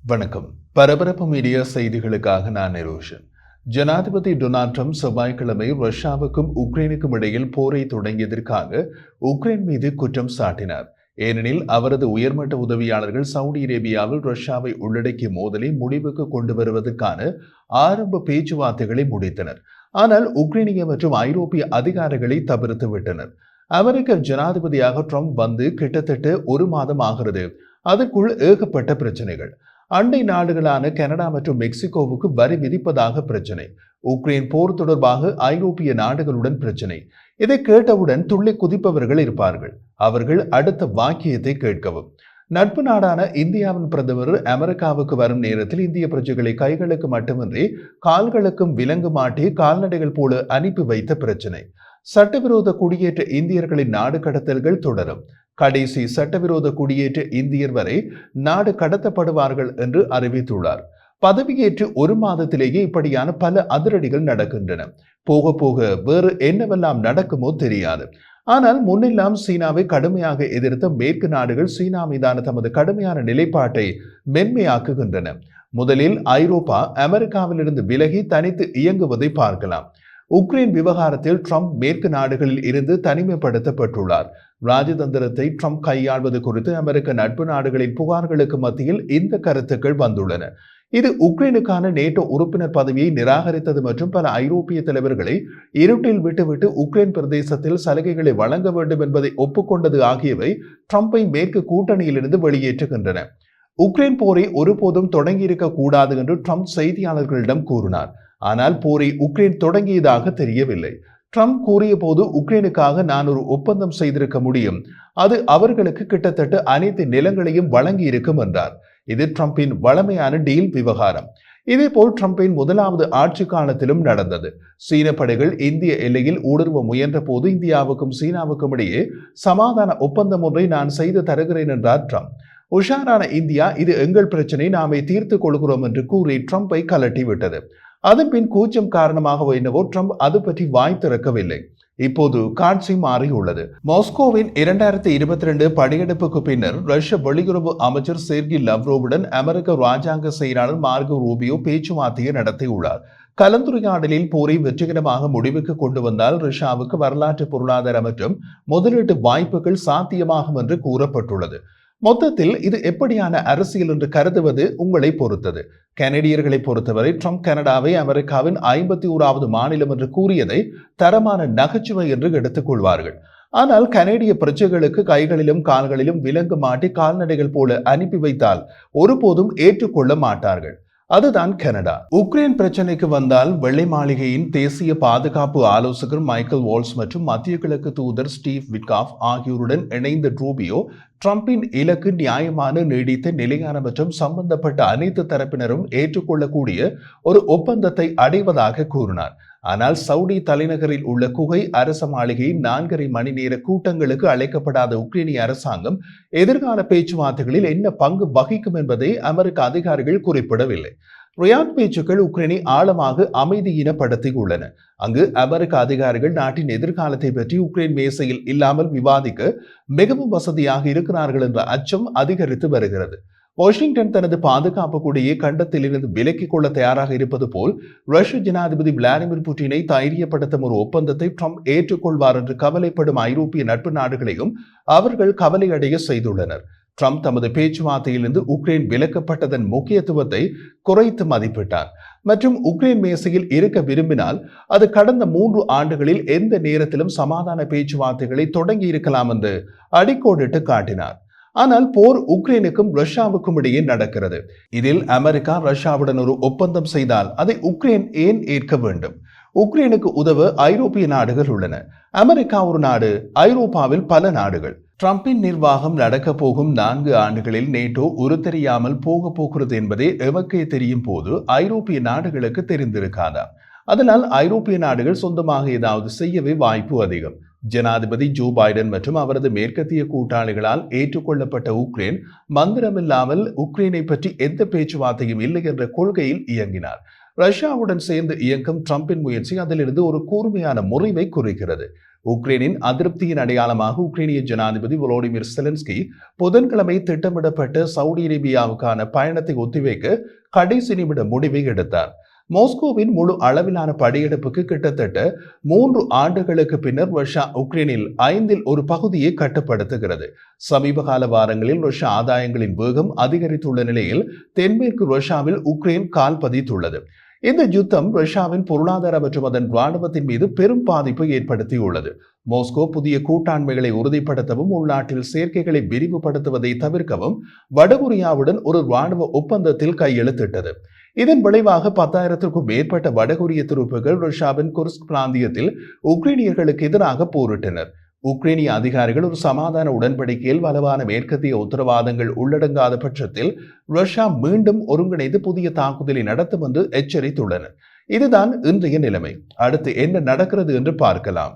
வணக்கம். பரபரப்பு மீடியா செய்திகளுக்காக நான் நிரோஷன். ஜனாதிபதி டொனால்ட் ட்ரம்ப் செவ்வாய்க்கிழமை ரஷ்யாவுக்கும் உக்ரைனுக்கும் இடையில் போரை தொடங்கியதற்காக உக்ரைன் மீது குற்றம் சாட்டினார். ஏனெனில் அவரது உயர்மட்ட உதவியாளர்கள் சவுதி அரேபியாவில் ரஷ்யாவை உள்ளடக்கிய மோதலை முடிவுக்கு கொண்டு வருவதற்கான ஆரம்ப பேச்சுவார்த்தைகளை முடித்தனர். ஆனால் உக்ரைனிய மற்றும் ஐரோப்பிய அதிகாரிகளை தவிர்த்து விட்டனர். அமெரிக்க ஜனாதிபதியாக ட்ரம்ப் வந்து கிட்டத்தட்ட ஒரு மாதம் ஆகிறது. அதற்குள் ஏகப்பட்ட பிரச்சனைகள். அண்டை நாடுகளான கனடா மற்றும் மெக்சிகோவுக்கு வரி விதிப்பதாக பிரச்சனை. உக்ரைன் போர் தொடர்பாக ஐரோப்பிய நாடுகளுடன் பிரச்சனை. இதை கேட்டவுடன் துள்ளி குதிப்பவர்கள் இருப்பார்கள். அவர்கள் அடுத்த வாக்கியத்தை கேட்கவும். நட்பு நாடான இந்தியாவின் பிரதமர் அமெரிக்காவுக்கு வரும் நேரத்தில் இந்திய பிரஜைகளை கைகளுக்கு மட்டுமின்றி கால்களுக்கும் விலங்கு மாட்டி கால்நடைகள் போல அனுப்பி வைத்த பிரச்சனை. சட்டவிரோத குடியேற்ற இந்தியர்களின் நாடு கடத்தல்கள் தொடரும். கடைசி சட்டவிரோத குடியேற்ற இந்தியர் வரை நாடு கடத்தப்படுவார்கள் என்று அறிவித்துள்ளார். பதவியேற்று ஒரு மாதத்திலேயே இப்படியான பல அதிரடிகள் நடக்கின்றன. போக போக வேறு என்னவெல்லாம் நடக்குமோ தெரியாது. ஆனால் முன்னெல்லாம் சீனாவை கடுமையாக எதிர்த்த மேற்கு நாடுகள் சீனா மீதான தமது கடுமையான நிலைப்பாட்டை மென்மையாக்குகின்றன. முதலில் ஐரோப்பா அமெரிக்காவிலிருந்து விலகி தனித்து இயங்குவதை பார்க்கலாம். உக்ரைன் விவகாரத்தில் ட்ரம்ப் மேற்கு நாடுகளில் இருந்து தனிமைப்படுத்தப்பட்டுள்ளார். ராஜதந்திரத்தை ட்ரம்ப் கையாள்வது குறித்து அமெரிக்க நட்பு நாடுகளின் புகார்களுக்கு மத்தியில் இந்த கருத்துக்கள் வந்துள்ளன. இது உக்ரைனுக்கான நேட்டோ உறுப்பினர் பதவியை நிராகரித்தது மற்றும் பல ஐரோப்பிய தலைவர்களை இருட்டில் விட்டுவிட்டு உக்ரைன் பிரதேசத்தில் சலுகைகளை வழங்க வேண்டும் என்பதை ஒப்புக்கொண்டது ஆகியவை ட்ரம்பை மேற்கு கூட்டணியிலிருந்து வெளியேற்றுகின்றன. உக்ரைன் போரை ஒருபோதும் தொடங்கியிருக்க கூடாது என்று ட்ரம்ப் செய்தியாளர்களிடம் கூறினார். ஆனால் போரை உக்ரைன் தொடங்கியதாக தெரியவில்லை. ட்ரம்ப் கூறிய போது உக்ரைனுக்காக நான் ஒரு ஒப்பந்தம் செய்திருக்க முடியும், அது அவர்களுக்கு கிட்டத்தட்ட அனைத்து நிலங்களையும் வழங்கி இருக்கும் என்றார். இது ட்ரம்பின் வழமையான டீல் விவகாரம். இதேபோல் ட்ரம்பின் முதலாவது ஆட்சி காலத்திலும் நடந்தது. சீன படைகள் இந்திய எல்லையில் ஊடுருவ முயன்ற போது இந்தியாவுக்கும் சீனாவுக்கும் இடையே சமாதான ஒப்பந்தம் ஒன்றை நான் செய்து தருகிறேன் என்றார் ட்ரம்ப். உஷாரான இந்தியா இது எங்கள் பிரச்சனை, நாமே தீர்த்து கொள்கிறோம் என்று கூறி ட்ரம்பை கலட்டி விட்டது. அதன்பின் கூச்சம் காரணமாக என்னவோ ட்ரம்ப் அது பற்றி வாய் திறக்கவில்லை. இப்போது காட்சி மாறியுள்ளது. மாஸ்கோவின் 2022 படையெடுப்புக்கு பின்னர் ரஷ்ய வெளியுறவு அமைச்சர் செர்கி லவ்ரோவுடன் அமெரிக்க ராஜாங்க செயலாளர் மார்கோ ரூபியோ பேச்சுவார்த்தையை நடத்தியுள்ளார். கலந்துரையாடலில் போரை வெற்றிகரமாக முடிவுக்கு கொண்டு வந்தால் ரஷ்யாவுக்கு வரலாற்று பொருளாதார மற்றும் முதலீட்டு வாய்ப்புகள் சாத்தியமாகும் என்று கூறப்பட்டுள்ளது. மொத்தத்தில் இது எப்படியான அரசியல் என்று கருதுவது உங்களை பொறுத்தது. கனடியர்களை பொறுத்தவரை ட்ரம்ப் கனடாவை அமெரிக்காவின் 51வது மாநிலம் என்று கூறியதை தரமான நகைச்சுவை என்று எடுத்துக் கொள்வார்கள். ஆனால் கனேடிய பிரஜைகளுக்கு கைகளிலும் கால்களிலும் விலங்கு மாட்டி கால்நடைகள் போல அனுப்பி வைத்தால் ஒருபோதும் ஏற்றுக்கொள்ள மாட்டார்கள். அதுதான் கனடா. உக்ரைன் பிரச்சனைக்கு வந்தால் வெள்ளை மாளிகையின் தேசிய பாதுகாப்பு ஆலோசகர் மைக்கேல் வால்ஸ் மற்றும் மத்திய கிழக்கு தூதர் ஸ்டீவ் விட்காஃப் ஆகியோருடன் இணைந்த ரூபியோ ட்ரம்பின் இலக்கு நியாயமான, நீடித்த, நிலையான மற்றும் சம்பந்தப்பட்ட அனைத்து தரப்பினரும் ஏற்றுக்கொள்ளக்கூடிய ஒரு ஒப்பந்தத்தை அடைவதாக கூறினார். ஆனால் சவுதி தலைநகரில் உள்ள குகை அரச மாளிகையின் 4.5 மணி நேர கூட்டங்களுக்கு அழைக்கப்படாத உக்ரைனிய அரசாங்கம் எதிர்கால பேச்சுவார்த்தைகளில் என்ன பங்கு வகிக்கும் என்பதை அமெரிக்க அதிகாரிகள் குறிப்பிடவில்லை. ரியாத் பேச்சுக்கள் உக்ரைனை ஆழமாக அமைதியினப்படுத்தியுள்ளன. அங்கு அமெரிக்க அதிகாரிகள் நாட்டின் எதிர்காலத்தை பற்றி உக்ரைன் மேசையில் இல்லாமல் விவாதிக்க மிகவும் வசதியாக இருக்கிறார்கள் என்ற அச்சம் அதிகரித்து வருகிறது. வாஷிங்டன் தனது பாதுகாப்பு கொடியை கண்டத்தில் இருந்து விலக்கிக் கொள்ள தயாராக இருப்பது போல் ரஷ்ய ஜனாதிபதி விளாடிமிர் புட்டினை தைரியப்படுத்தும் ஒரு ஒப்பந்தத்தை ட்ரம்ப் ஏற்றுக்கொள்வார் என்று கவலைப்படும் ஐரோப்பிய நட்பு நாடுகளையும் அவர்கள் கவலையடைய செய்துள்ளனர். ட்ரம்ப் தமது பேச்சுவார்த்தையிலிருந்து உக்ரைன் விலக்கப்பட்டதன் முக்கியத்துவத்தை குறைத்து மதிப்பிட்டார் மற்றும் உக்ரைன் மேசையில் இருக்க விரும்பினால் அது கடந்த 3 ஆண்டுகளில் எந்த நேரத்திலும் சமாதான பேச்சுவார்த்தைகளை தொடங்கி இருக்கலாம் என்று அடிக்கோடிட்டு காட்டினார். ஆனால் போர் உக்ரைனுக்கும் ரஷ்யாவுக்கும் இடையே நடக்கிறது. இதில் அமெரிக்கா ரஷ்யாவுடன் ஒரு ஒப்பந்தம் செய்தால் அதை உக்ரைன் ஏன் ஏற்க வேண்டும்? உக்ரைனுக்கு உதவ ஐரோப்பிய நாடுகள் உள்ளன. அமெரிக்கா ஒரு நாடு, ஐரோப்பாவில் பல நாடுகள். ட்ரம்பின் நிர்வாகம் நடக்க போகும் 4 ஆண்டுகளில் நேட்டோ உருத்தெரியாமல் போக போகிறது என்பதே எமக்கே தெரியும் போது ஐரோப்பிய நாடுகளுக்கு தெரிந்திருக்காதா? அதனால் ஐரோப்பிய நாடுகள் சொந்தமாக ஏதாவது செய்யவே வாய்ப்பு அதிகம். ஜனாதிபதி ஜோ பைடன் மற்றும் அவரது மேற்கத்திய கூட்டாளிகளால் ஏற்றுக்கொள்ளப்பட்ட உக்ரைன் மந்திரமில்லாமல் உக்ரைனை பற்றி எந்த பேச்சுவார்த்தையும் இல்லை என்ற கொள்கையில் இயங்கினார். ரஷ்யாவுடன் சேர்ந்து இயங்கும் டிரம்பின் முயற்சி அதிலிருந்து ஒரு கூர்மையான முறிவை குறிக்கிறது. உக்ரைனின் அதிருப்தியின் அடையாளமாக உக்ரைனிய ஜனாதிபதி வோலோடிமிர் செலன்ஸ்கி புதன்கிழமை திட்டமிடப்பட்ட சவுதி அரேபியாவுக்கான பயணத்தை ஒத்திவைக்க கடைசி நிமிட முடிவை எடுத்தார். மாஸ்கோவின் முழு அளவிலான படையெடுப்புக்கு கிட்டத்தட்ட 3 ஆண்டுகளுக்கு பின்னர் ரஷ்யா உக்ரைனில் 5இல் ஒரு பகுதியை கட்டுப்படுத்துகிறது. சமீப கால வாரங்களில் ரஷ்ய ஆதாயங்களின் வேகம் அதிகரித்துள்ள நிலையில் தென்மேற்கு ரஷ்யாவில் உக்ரைன் கால் பதித்துள்ளது. இந்த யுத்தம் ரஷ்யாவின் பொருளாதார மற்றும் அதன் ராணுவத்தின் மீது பெரும் பாதிப்பை ஏற்படுத்தியுள்ளது. மாஸ்கோ புதிய கூட்டாண்மைகளை உறுதிப்படுத்தவும் உள்நாட்டில் சேர்க்கைகளை விரிவுபடுத்துவதை தவிர்க்கவும் வடகொரியாவுடன் ஒரு ராணுவ ஒப்பந்தத்தில் கையெழுத்திட்டது. இதன் விளைவாக 10,000க்கும் மேற்பட்ட வடகொரிய துருப்புகள் ரஷ்யாவின் குர்ஸ்க் பிராந்தியத்தில் உக்ரைனியர்களுக்கு எதிராக போரிட்டனர். உக்ரைனிய அதிகாரிகள் ஒரு சமாதான உடன்படிக்கையில் வலுவான மேற்கத்திய உத்தரவாதங்கள் உள்ளடங்காத பட்சத்தில் ரஷ்யா மீண்டும் ஒருங்கிணைந்து புதிய தாக்குதலை நடத்தும் என்று எச்சரித்துள்ளனர். இதுதான் இன்றைய நிலைமை. அடுத்து என்ன நடக்கிறது என்று பார்க்கலாம்.